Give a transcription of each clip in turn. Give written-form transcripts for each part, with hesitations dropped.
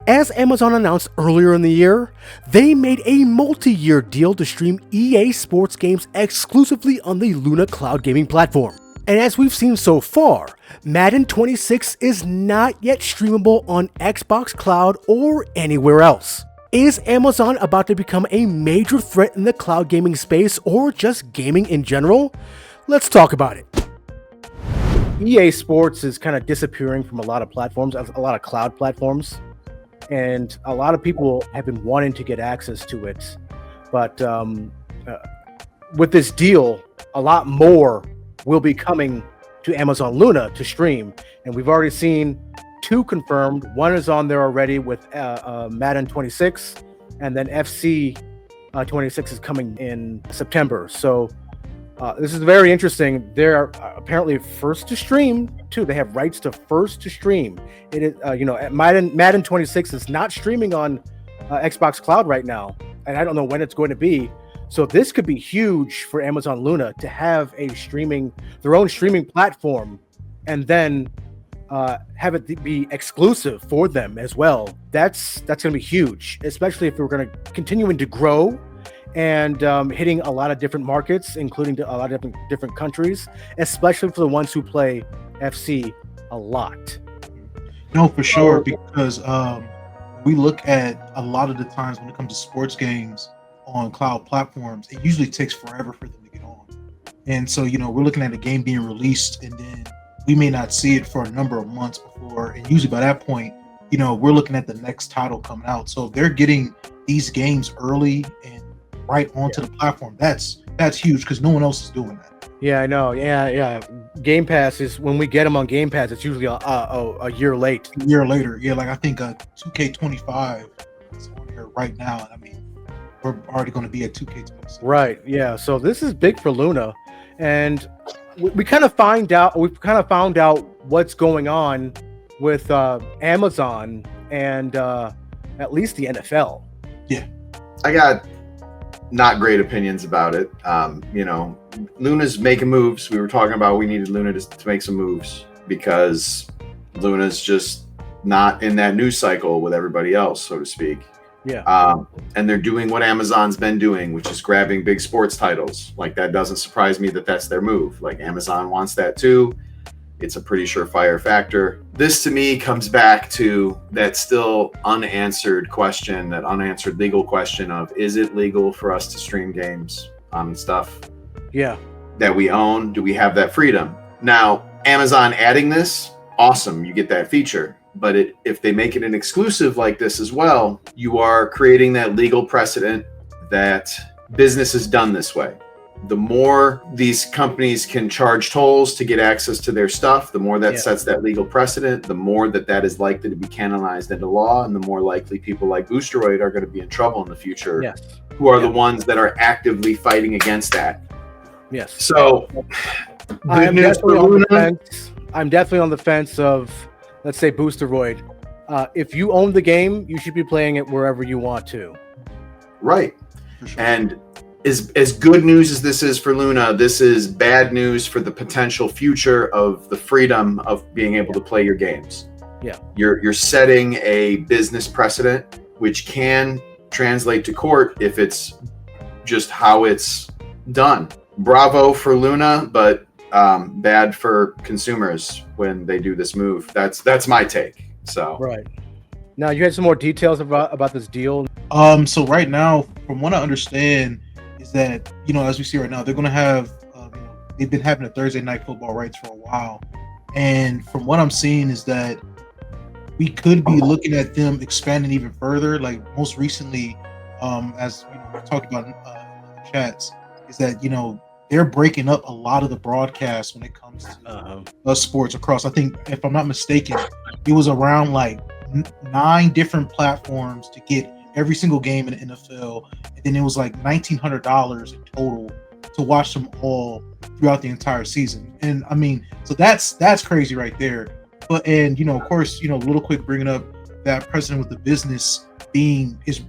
As Amazon announced earlier in the year, they made a multi-year deal to stream EA Sports games exclusively on the Luna cloud gaming platform. And as we've seen so far, Madden 26 is not yet streamable on Xbox Cloud or anywhere else. Is Amazon about to become a major threat in the cloud gaming space or just gaming in general? Let's talk about it. EA Sports is kind of disappearing from a lot of platforms, a lot of cloud platforms, and a lot of people have been wanting to get access to it. But with this deal, a lot more will be coming to Amazon Luna to stream, and we've already seen 2 confirmed. One is on there already with Madden 26, and then FC 26 is coming in September. So this is very interesting. They're apparently first to stream too. They have rights to first to stream. It is Madden 26 is not streaming on Xbox Cloud right now, and I don't know when it's going to be. So this could be huge for Amazon Luna to have their own streaming platform, and then have it be exclusive for them as well. That's going to be huge, especially if we're going to continuing to grow and hitting a lot of different markets, including a lot of different countries, especially for the ones who play FC a lot. No, for sure, because we look at a lot of the times when it comes to sports games on cloud platforms, it usually takes forever for them to get on. And so, we're looking at a game being released, and then we may not see it for a number of months before. And usually by that point, we're looking at the next title coming out. So if they're getting these games early and right onto the platform, that's huge, because no one else is doing that. Yeah, I know. Yeah. Game Pass is, when we get them on Game Pass, it's usually a year late. A year later. Yeah, like I think 2K25 is on here right now. And I mean, we're already going to be at 2K26. Right. Yeah. So this is big for Luna, and we kind of found out what's going on with Amazon and at least the NFL. Yeah. I got not great opinions about it. Luna's making moves. We were talking about we needed Luna to make some moves because Luna's just not in that news cycle with everybody else, so to speak. Yeah. And they're doing what Amazon's been doing, which is grabbing big sports titles. Like, that doesn't surprise me that that's their move. Like, Amazon wants that too. It's a pretty surefire factor. This to me comes back to that still unanswered question, that unanswered legal question of, is it legal for us to stream games on stuff that we own? Do we have that freedom? Now, Amazon adding this, awesome, you get that feature. But if they make it an exclusive like this as well, you are creating that legal precedent that business is done this way. The more these companies can charge tolls to get access to their stuff, the more that sets that legal precedent, the more that is likely to be canonized into law, and the more likely people like Boosteroid are going to be in trouble in the future, who are the ones that are actively fighting against that. Yes. So, I'm definitely on the fence of, let's say, Boosteroid. If you own the game, you should be playing it wherever you want to. Right. Sure. And as good news as this is for Luna, this is bad news for the potential future of the freedom of being able to play your games. Yeah. You're setting a business precedent, which can translate to court if it's just how it's done. Bravo for Luna, but bad for consumers when they do this move. That's my take. So right. Now, you had some more details about this deal. So right now, from what I understand, is that as we see right now, they're going to have they've been having a Thursday night football rights for a while, and from what I'm seeing is that we could be looking at them expanding even further. Like, most recently, as we talked about in the chats, is that they're breaking up a lot of the broadcasts when it comes to sports across. I think, if I'm not mistaken, it was around like 9 different platforms to get every single game in the NFL, and then it was like $1,900 in total to watch them all throughout the entire season. And I mean, so that's crazy right there. But of course, Little Quick bringing up that precedent with the business being is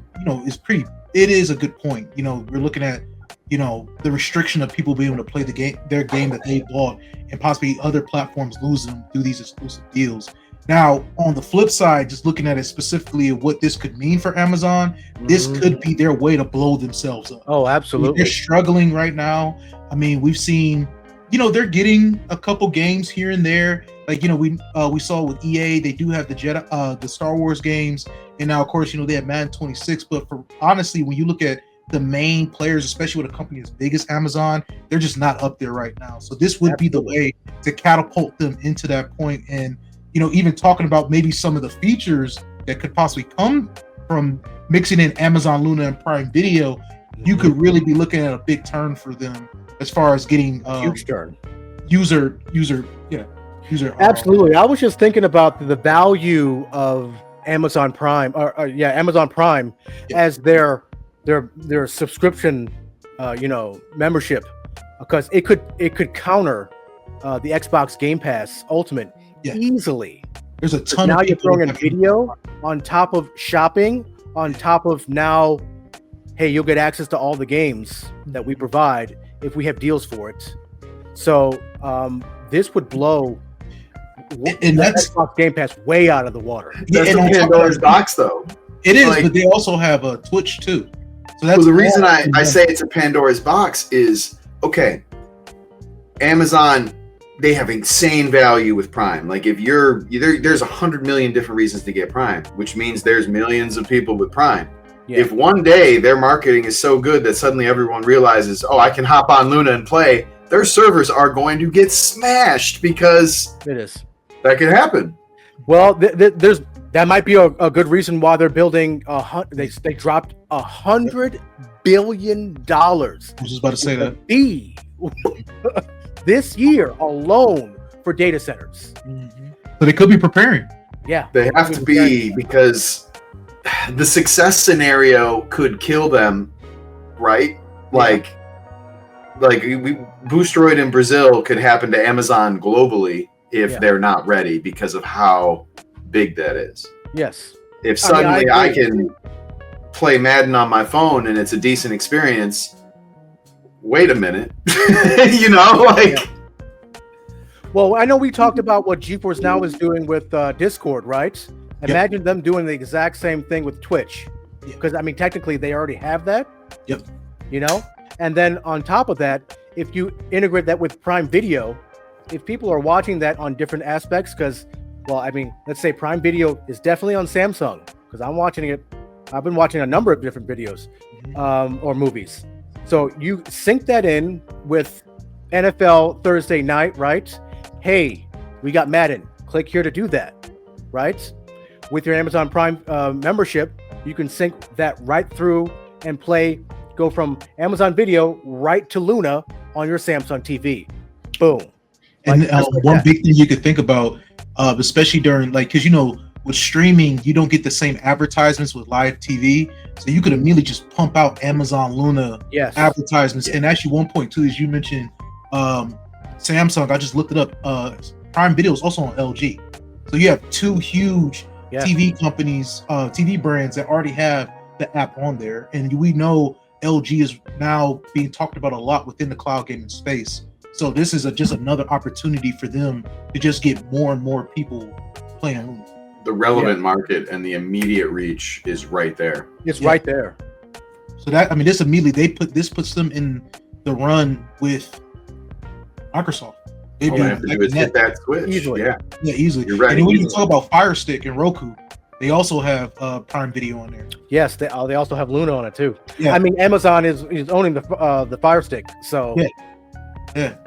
pretty. It is a good point. We're looking at the restriction of people being able to play their game that they bought, and possibly other platforms lose them through these exclusive deals. Now, on the flip side, just looking at it specifically of what this could mean for Amazon, this could be their way to blow themselves up. Oh, absolutely. They're struggling right now. I mean, we've seen, they're getting a couple games here and there. Like, we saw with EA, they do have the Star Wars games, and now, of course, they have Madden 26. But honestly, when you look at the main players, especially with a company as big as Amazon, they're just not up there right now. So this would be the way to catapult them into that point. And even talking about maybe some of the features that could possibly come from mixing in Amazon Luna and Prime Video, you could really be looking at a big turn for them as far as getting huge turn. User. Absolutely. I was just thinking about the value of Amazon Prime, Amazon Prime as their subscription, membership, because it could counter the Xbox Game Pass Ultimate easily. There's a ton. Now you're throwing in video on top of shopping, on top of now, hey, you'll get access to all the games that we provide if we have deals for it. So this would blow and that's Xbox Game Pass way out of the water. That's the Pandora's box, though. It is, but they also have a Twitch too. So that's the reason I say it's a Pandora's box is, okay, Amazon, they have insane value with Prime. Like if there's 100 million different reasons to get Prime, which means there's millions of people with Prime. Yeah. If one day their marketing is so good that suddenly everyone realizes, oh, I can hop on Luna and play, their servers are going to get smashed because that could happen. Well, that might be a good reason why they're building. They dropped $100 billion. I was just about to say that. This year alone for data centers. So they could be preparing. Yeah. They have to be, because the success scenario could kill them, right? Like Boostroid in Brazil could happen to Amazon globally if they're not ready because of how big that is. Yes. If suddenly I can play Madden on my phone and it's a decent experience, wait a minute. Well, I know we talked about what GeForce Now is doing with Discord, right? Imagine them doing the exact same thing with Twitch. Because, I mean, technically they already have that. Yep. And then on top of that, if you integrate that with Prime Video, if people are watching that on different aspects, because, well, I mean, let's say Prime Video is definitely on Samsung, because I'm watching it. I've been watching a number of different videos or movies. So you sync that in with NFL Thursday night, right? Hey, we got Madden. Click here to do that, right? With your Amazon Prime membership, you can sync that right through and go from Amazon Video right to Luna on your Samsung TV. Boom. And one big thing you could think about, especially during, because with streaming, you don't get the same advertisements with live TV, so you could immediately just pump out Amazon Luna advertisements. And actually, one point too, as you mentioned, Samsung. I just looked it up. Prime Video is also on LG, so you have two huge TV companies, TV brands that already have the app on there. And we know LG is now being talked about a lot within the cloud gaming space. So this is just another opportunity for them to just get more and more people playing Luna. The relevant market and the immediate reach is right there. It's right there. So this immediately puts them in the run with Microsoft. All they have to do is hit that switch. Easily. Yeah, easily. You're right. And when you talk about Fire Stick and Roku, they also have Prime Video on there. Yes, they also have Luna on it too. Yeah. I mean, Amazon is owning the Fire Stick, so yeah.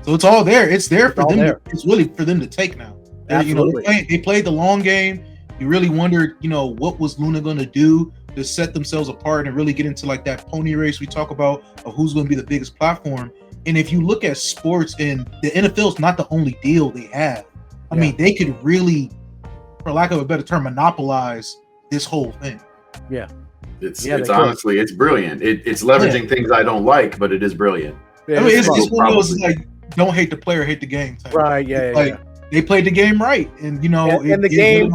So it's all there. It's there for them. It's really for them to take now. Absolutely. They played the long game. You really wondered, what was Luna going to do to set themselves apart and really get into that pony race we talk about of who's going to be the biggest platform. And if you look at sports, and the NFL is not the only deal they have. I mean, they could really, for lack of a better term, monopolize this whole thing. Yeah. It's honestly, it's brilliant. It's leveraging things I don't like, but it is brilliant. Yeah, I mean, it's one of those don't hate the player, hate the game type. Right? Yeah. They played the game right, and the game.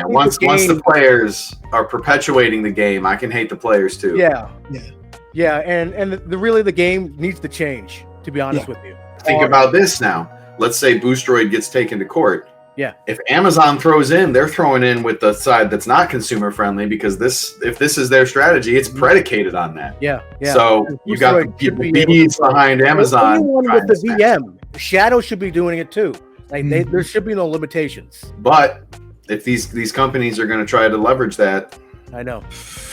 Once the players are perpetuating the game, I can hate the players too. Yeah, and the game needs to change. To be honest with you, think about this now. Let's say Boostroid gets taken to court. Yeah. If Amazon throws in, they're throwing in with the side that's not consumer friendly because if this is their strategy, it's predicated on that. Yeah. So you got the bees behind Amazon. Anyone with the VM, Shadow should be doing it too. Like there should be no limitations. But if these companies are going to try to leverage that, I know.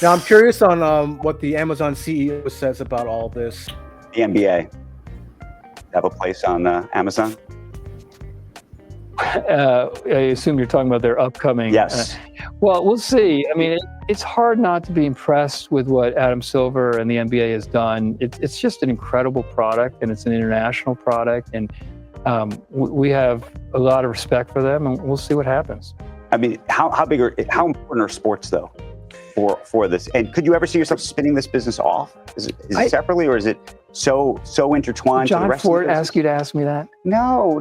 Now I'm curious on what the Amazon CEO says about all this. The NBA have a place on Amazon. I assume you're talking about their upcoming. Yes. Well, we'll see. I mean, it's hard not to be impressed with what Adam Silver and the NBA has done. It's just an incredible product, and it's an international product, and we have a lot of respect for them, and we'll see what happens. I mean, how important are sports though for this? And could you ever see yourself spinning this business off? Is it separately, or is it so intertwined? John to the rest Ford of the asked you to ask me that? No.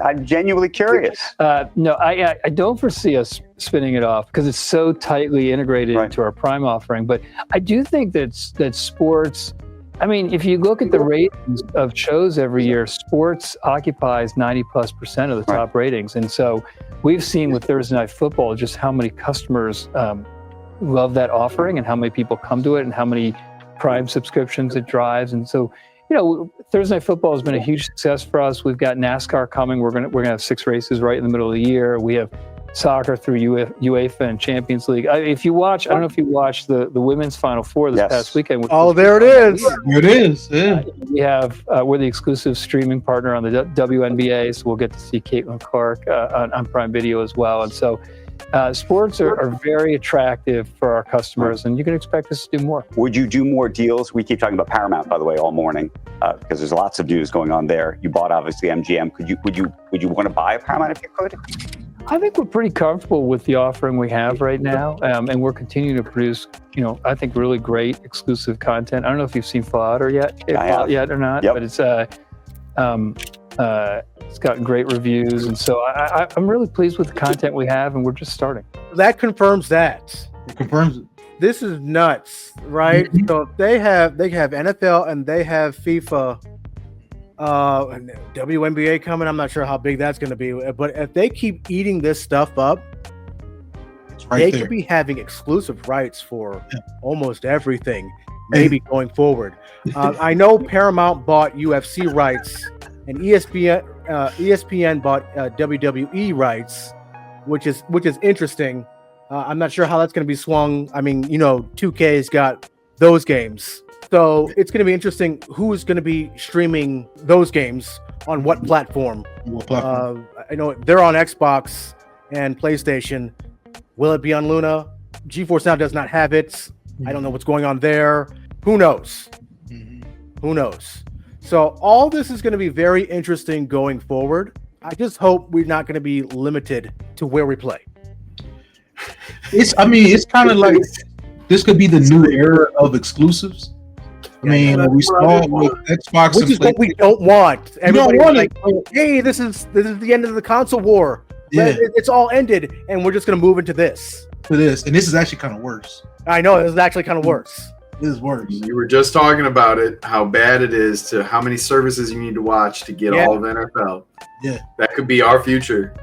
I'm genuinely curious. No, I don't foresee us spinning it off because it's so tightly integrated into our Prime offering. But I do think that sports. I mean, if you look at the ratings of shows every year, sports occupies 90+% of the top ratings, and so we've seen with Thursday Night Football just how many customers love that offering and how many people come to it and how many Prime subscriptions it drives. And so, Thursday Night Football has been a huge success for us. We've got NASCAR coming. We're gonna have 6 races right in the middle of the year. We have soccer through UEFA and Champions League. If you watch, I don't know if you watched the women's Final Four this past weekend. There it is. There it is. Yeah. We have we're the exclusive streaming partner on the WNBA, so we'll get to see Caitlin Clark on Prime Video as well. And so, sports are very attractive for our customers, and you can expect us to do more. Would you do more deals? We keep talking about Paramount, by the way, all morning because there's lots of news going on there. You bought obviously MGM. Would you want to buy a Paramount if you could? I think we're pretty comfortable with the offering we have right now, and we're continuing to produce, I think really great exclusive content. I don't know if you've seen Fallout yet or not, but it's gotten great reviews, and so I'm really pleased with the content we have, and we're just starting. That confirms that. It confirms it. This is nuts, right? Mm-hmm. So they have NFL and they have FIFA. And WNBA coming. I'm not sure how big that's going to be, but if they keep eating this stuff up, they could be having exclusive rights for almost everything, maybe going forward. I know Paramount bought UFC rights, and ESPN bought WWE rights, which is interesting. I'm not sure how that's going to be swung. I mean, 2K's got those games. So it's going to be interesting who's going to be streaming those games on what platform. I know they're on Xbox and PlayStation. Will it be on Luna? GeForce Now does not have it. I don't know what's going on there. Who knows? Who knows? So all this is going to be very interesting going forward. I just hope we're not going to be limited to where we play. It's kind of like this could be the new era of exclusives. I mean, we saw with Xbox, which is what we don't want. Everybody like, hey, this is the end of the console war. Yeah. It's all ended, and we're just going to move into this. And this is actually kind of worse. I know, this is actually kind of worse. It is worse. You were just talking about it, how bad it is to how many services you need to watch to get all of NFL. Yeah. That could be our future.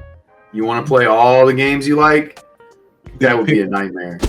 You want to play all the games you like? That would be a nightmare.